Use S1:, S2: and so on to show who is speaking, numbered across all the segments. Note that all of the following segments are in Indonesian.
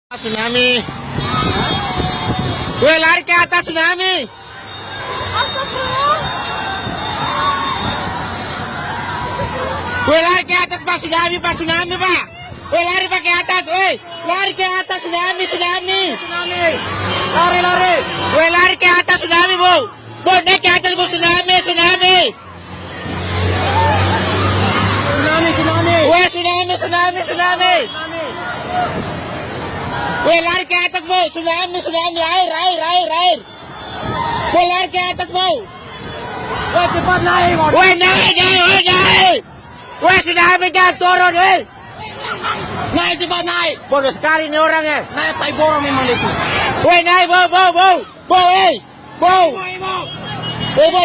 S1: Tsunami. Gue lari ke atas tsunami.
S2: Astagfirullah.
S1: Gue lari ke atas pak tsunami pak. Gue lari pak ke atas, woi. Lari ke atas tsunami.
S2: Lari.
S1: Gue lari ke atas tsunami, bu. Bu, naik ke atas bu tsunami. Woi tsunami. Gue lari ke atas bu, tsunami, air. Gue lari ke atas bu.
S2: Woi, cepat naik.
S1: Woi naik. Woi tsunami jangan turun, woi.
S2: Naik, cepat naik.
S1: Bodoh sekali nih orangnya.
S2: Naik tai borong memang itu.
S1: Woi naik bu, Bu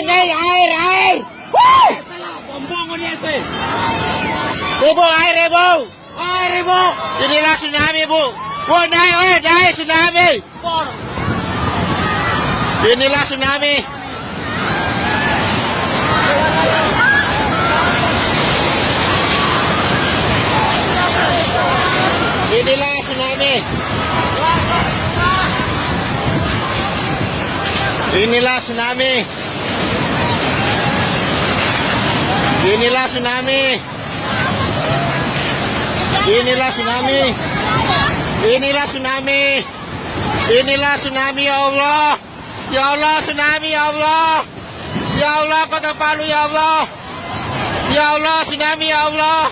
S1: naik air. Woo!
S2: Bombong dia itu.
S1: Bu air ya bu.
S2: Air, Ibu.
S1: Inilah tsunami bu. Bu naik tsunami. Inilah tsunami. Inilah tsunami. Inilah tsunami. Inilah tsunami. Inilah tsunami. Inilah tsunami. Inilah tsunami ya Allah. Ya Allah tsunami ya Allah. Ya Allah Kota Palu ya Allah. Ya Allah tsunami ya Allah.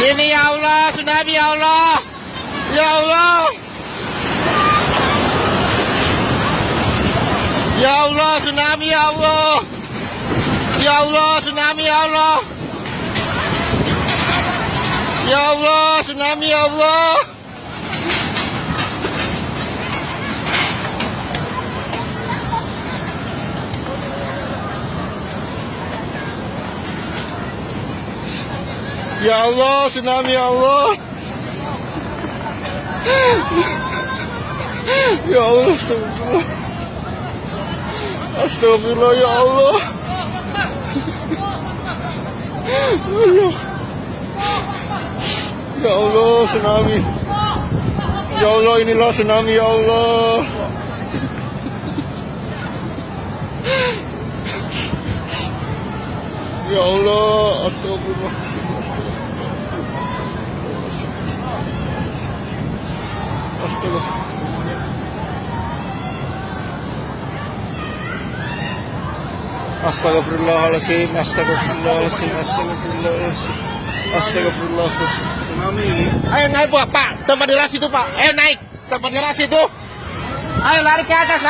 S1: Ini ya Allah tsunami ya Allah. Ya Allah. Ya Allah tsunami ya Allah. Ya Allah tsunami ya Allah. Ya Allah tsunami ya Allah. Ya Allah tsunami ya Allah. Ya Allah astagfirullah. Astagfirullah ya Allah. Ya Allah tsunami. Ya Allah inilah tsunami ya Allah. Ya Allah astagfirullah. Astagfirullah. Astagfirullahaladzim. Tsunami ini. Ayo naik pak. Tempat di atas itu pak. Ayo naik. Tempat di atas itu. Ayo lari ke atas.